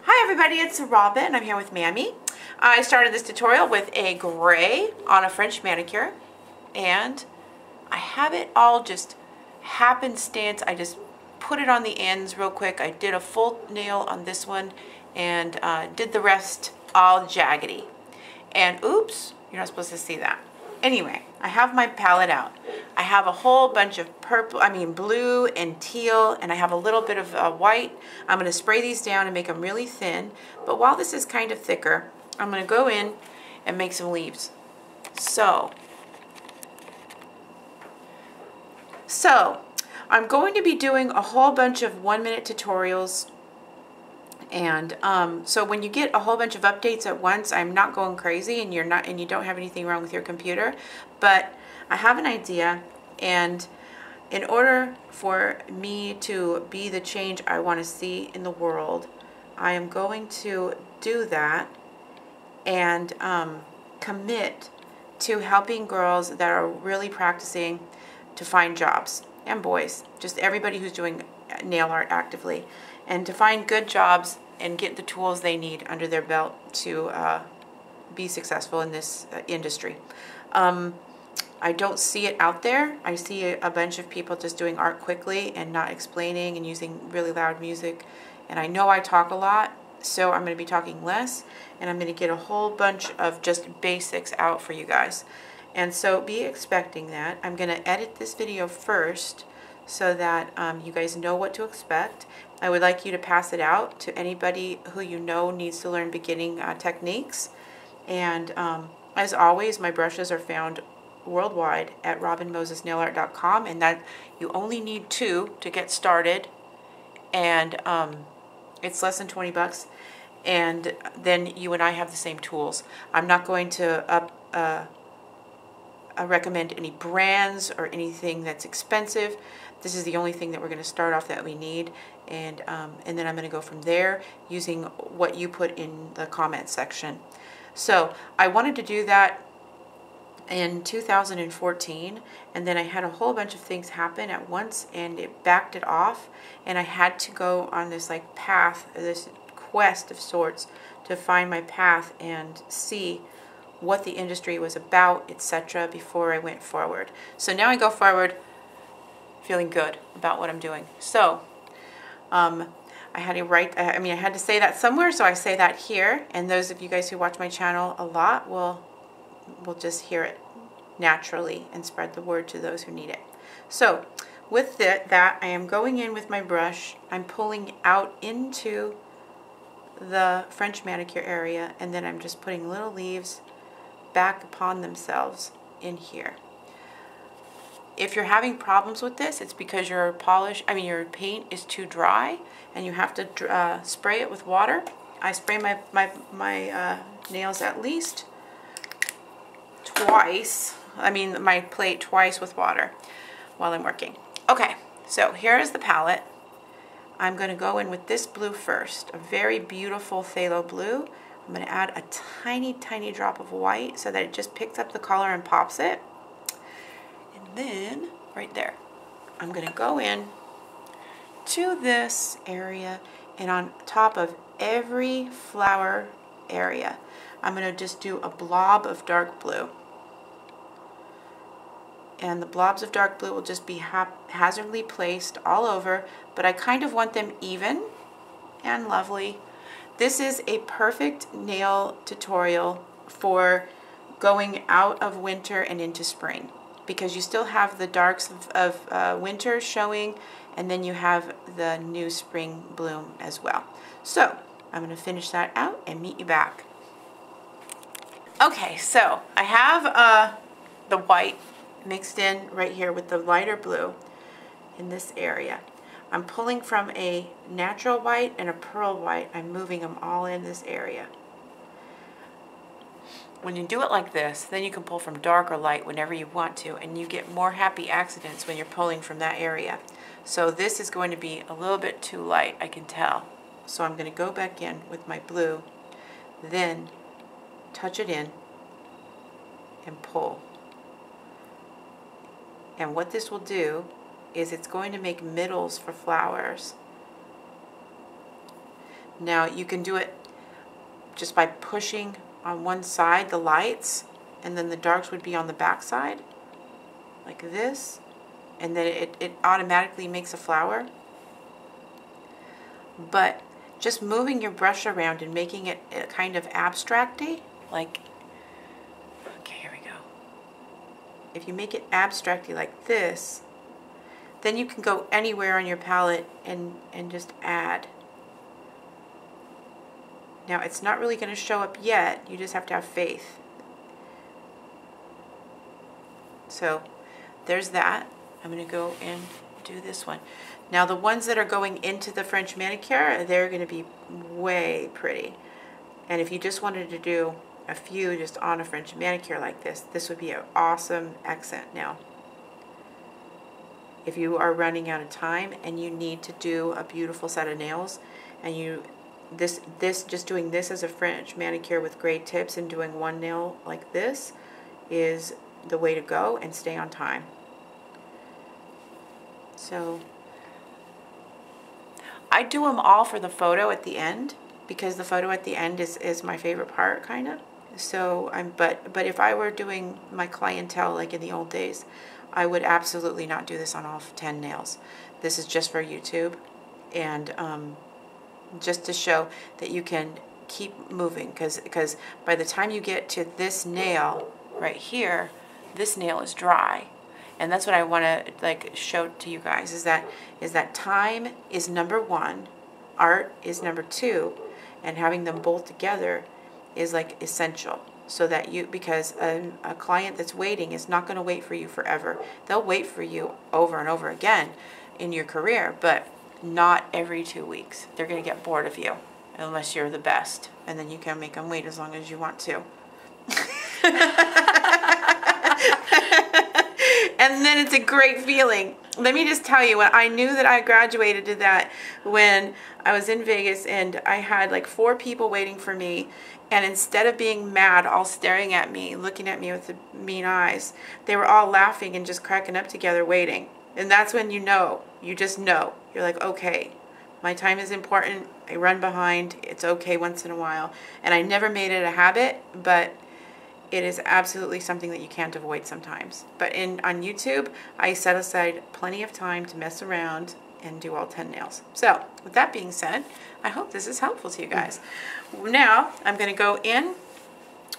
Hi everybody, it's Robin. I'm here with Mammy. I started this tutorial with a gray on a French manicure, and I have it all just happenstance. I just put it on the ends real quick. I did a full nail on this one and did the rest all jaggedy. And oops, you're not supposed to see that. Anyway, I have my palette out. I have a whole bunch of blue and teal, and I have a little bit of white. I'm going to spray these down and make them really thin. But while this is kind of thicker, I'm going to go in and make some leaves. So I'm going to be doing a whole bunch of 1-minute tutorials. And so when you get a whole bunch of updates at once, I'm not going crazy, and you don't have anything wrong with your computer, but I have an idea, and in order for me to be the change I want to see in the world, I am going to do that and commit to helping girls that are really practicing to find jobs, and boys, just everybody who's doing nail art actively, and to find good jobs and get the tools they need under their belt to be successful in this industry. I don't see it out there. I see a bunch of people just doing art quickly and not explaining and using really loud music. And I know I talk a lot, so I'm going to be talking less, and I'm going to get a whole bunch of just basics out for you guys. And so be expecting that. I'm going to edit this video first so that you guys know what to expect. I would like you to pass it out to anybody who you know needs to learn beginning techniques. And as always, my brushes are found worldwide at robinmosesnailart.com, and that you only need 2 to get started, and it's less than 20 bucks, and then you and I have the same tools. I'm not going to recommend any brands or anything that's expensive. This is the only thing that we're going to start off that we need, and then I'm going to go from there using what you put in the comment section. So I wanted to do that in 2014, and then I had a whole bunch of things happen at once, and it backed it off, and I had to go on this like path, this quest of sorts, to find my path and see what the industry was about, etc., before I went forward. So now I go forward feeling good about what I'm doing. So I had to say that somewhere, so I say that here, and those of you guys who watch my channel a lot will just hear it naturally and spread the word to those who need it. So with that, I am going in with my brush. I'm pulling out into the French manicure area, and then I'm just putting little leaves back upon themselves in here. If you're having problems with this, it's because your paint is too dry, and you have to spray it with water. I spray my nails at least twice. My plate twice with water while I'm working. Okay, so here is the palette. I'm going to go in with this blue first, a very beautiful phthalo blue. I'm going to add a tiny, tiny drop of white so that it just picks up the color and pops it. And then, right there, I'm going to go in to this area, and on top of every flower area, I'm going to just do a blob of dark blue. And the blobs of dark blue will just be haphazardly placed all over, but I kind of want them even and lovely. This is a perfect nail tutorial for going out of winter and into spring, because you still have the darks of winter showing, and then you have the new spring bloom as well. So I'm going to finish that out and meet you back. Okay, so I have the white mixed in right here with the lighter blue in this area. I'm pulling from a natural white and a pearl white. I'm moving them all in this area. When you do it like this, then you can pull from dark or light whenever you want to, and you get more happy accidents when you're pulling from that area. So this is going to be a little bit too light, I can tell. So I'm going to go back in with my blue, then touch it in and pull. And what this will do is it's going to make middles for flowers. Now you can do it just by pushing on one side the lights, and then the darks would be on the back side, like this, and then it automatically makes a flower. But just moving your brush around and making it kind of abstracty, like, okay, here we go. If you make it abstracty like this, then you can go anywhere on your palette and just add. Now it's not really going to show up yet, you just have to have faith. So there's that. I'm going to go and do this one. Now the ones that are going into the French manicure, they're going to be way pretty. And if you just wanted to do a few just on a French manicure like this, this would be an awesome accent. Now, if you are running out of time and you need to do a beautiful set of nails, and just doing this as a French manicure with great tips and doing one nail like this is the way to go and stay on time. So I do them all for the photo at the end, because the photo at the end is my favorite part, kind of. So but if I were doing my clientele like in the old days, I would absolutely not do this on all 10 nails. This is just for YouTube, and just to show that you can keep moving, because by the time you get to this nail right here, this nail is dry. And that's what I want to like show to you guys, is that time is number one, art is number two, and having them both together is like essential. So that because a client that's waiting is not going to wait for you forever. They'll wait for you over and over again in your career, but not every 2 weeks. They're going to get bored of you unless you're the best, and then you can make them wait as long as you want to. And then it's a great feeling. Let me just tell you, when I knew that I graduated to that, when I was in Vegas and I had like 4 people waiting for me, and instead of being mad, all staring at me, looking at me with the mean eyes, they were all laughing and just cracking up together waiting. And that's when you know, you just know. You're like, okay, my time is important. I run behind. It's okay once in a while. And I never made it a habit, but it is absolutely something that you can't avoid sometimes. But on YouTube, I set aside plenty of time to mess around and do all 10 nails. So with that being said, I hope this is helpful to you guys. Now I'm going to go in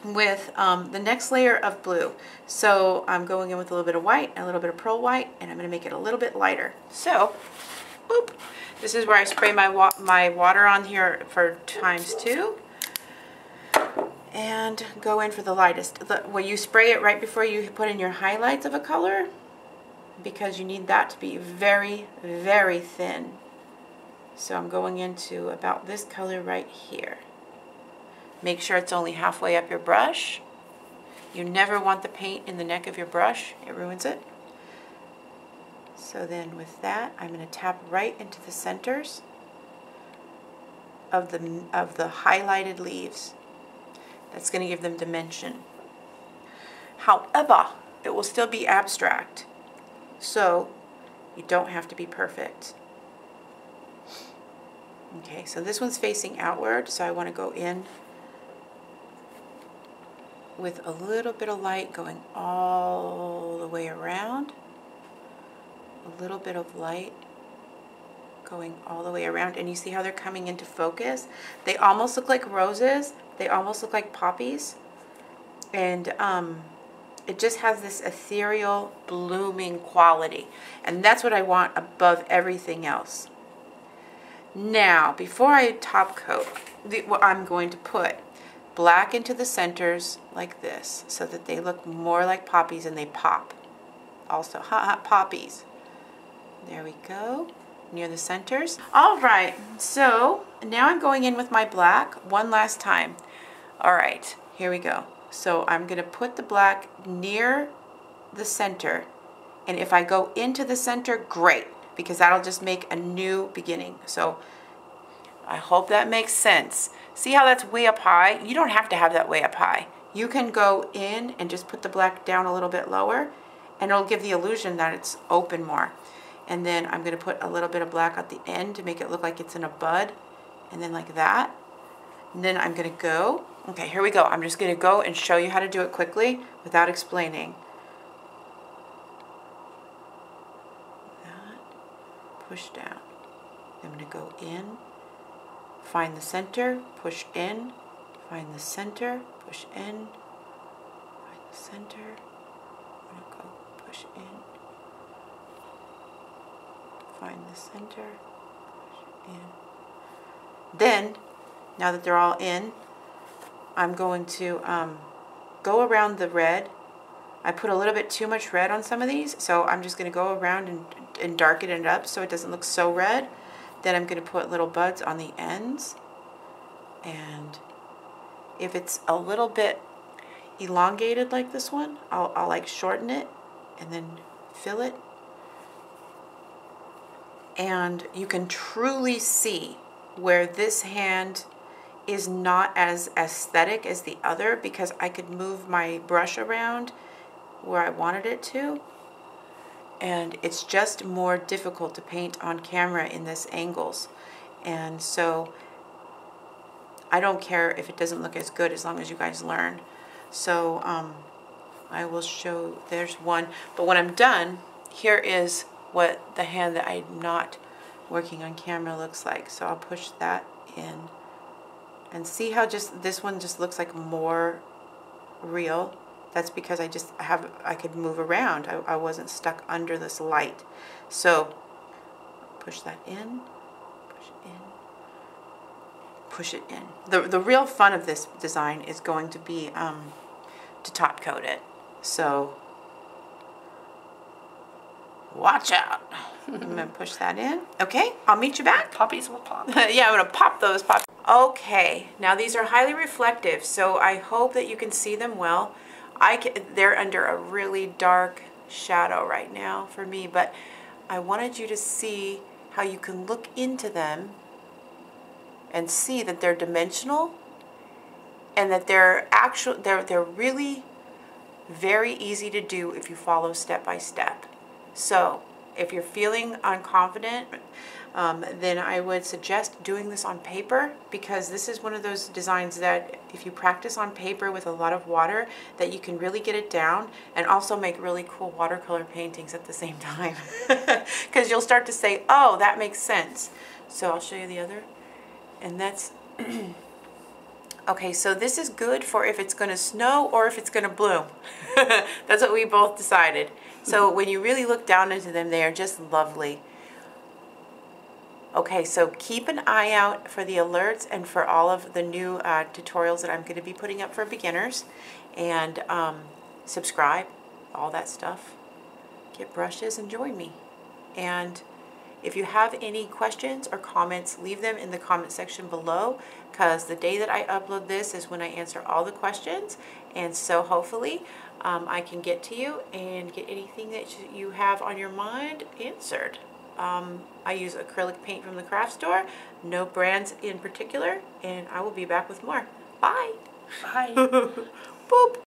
with the next layer of blue. So I'm going in with a little bit of white and a little bit of pearl white, and I'm going to make it a little bit lighter. So, boop. This is where I spray my water on here for ×2. And go in for the lightest. Well, you spray it right before you put in your highlights of a color, because you need that to be very, very thin. So I'm going into about this color right here. Make sure it's only halfway up your brush. You never want the paint in the neck of your brush. It ruins it. So then with that, I'm going to tap right into the centers of the highlighted leaves. That's going to give them dimension. However, it will still be abstract. So you don't have to be perfect. Okay, so this one's facing outward, so I want to go in with a little bit of light going all the way around. A little bit of light going all the way around, and you see how they're coming into focus? They almost look like roses. They almost look like poppies. And it just has this ethereal, blooming quality. And that's what I want above everything else. Now, before I top coat, I'm going to put black into the centers like this, so that they look more like poppies and they pop. Also, hot poppies. There we go, near the centers. All right, so now I'm going in with my black one last time. All right, here we go. So I'm going to put the black near the center, and if I go into the center, great, because that'll just make a new beginning. So I hope that makes sense. See how that's way up high? You don't have to have that way up high. You can go in and just put the black down a little bit lower, and it'll give the illusion that it's open more. And then I'm going to put a little bit of black at the end to make it look like it's in a bud, and then like that. And then I'm going to go, okay, here we go. I'm just going to go and show you how to do it quickly without explaining. That, push down. I'm going to go in, find the center, push in, find the center, push in, find the center. I'm going to go push in, find the center, push in. Then, now that they're all in, I'm going to go around the red. I put a little bit too much red on some of these, so I'm just going to go around and darken it up so it doesn't look so red. Then I'm going to put little buds on the ends. And if it's a little bit elongated like this one, I'll like shorten it and then fill it. And you can truly see where this hand is not as aesthetic as the other because I could move my brush around where I wanted it to. And it's just more difficult to paint on camera in this angles. And so I don't care if it doesn't look as good as long as you guys learn. So I will show, there's one. But when I'm done, here is what the hand that I'm not working on camera looks like. So I'll push that in. And see how just this one just looks like more real? That's because I could move around. I wasn't stuck under this light. So push that in, push in, push it in. The real fun of this design is going to be to top coat it. So watch out. I'm going to push that in. Okay, I'll meet you back. Poppies will pop. Yeah, I'm going to pop those poppies. Okay, now these are highly reflective, so I hope that you can see them well. They're under a really dark shadow right now for me, but I wanted you to see how you can look into them and see that they're dimensional and that they're really very easy to do if you follow step by step. So if you're feeling unconfident, then I would suggest doing this on paper, because this is one of those designs that if you practice on paper with a lot of water, that you can really get it down and also make really cool watercolor paintings at the same time. Because you'll start to say, oh, that makes sense. So I'll show you the other. And that's, okay, so this is good for if it's going to snow or if it's going to bloom. That's what we both decided. So when you really look down into them, they are just lovely. Okay, so keep an eye out for the alerts and for all of the new tutorials that I'm going to be putting up for beginners. And subscribe, all that stuff. Get brushes and join me. And if you have any questions or comments, leave them in the comment section below, because the day that I upload this is when I answer all the questions. And so hopefully I can get to you and get anything that you have on your mind answered. I use acrylic paint from the craft store, no brands in particular, and I will be back with more. Bye. Bye. Boop.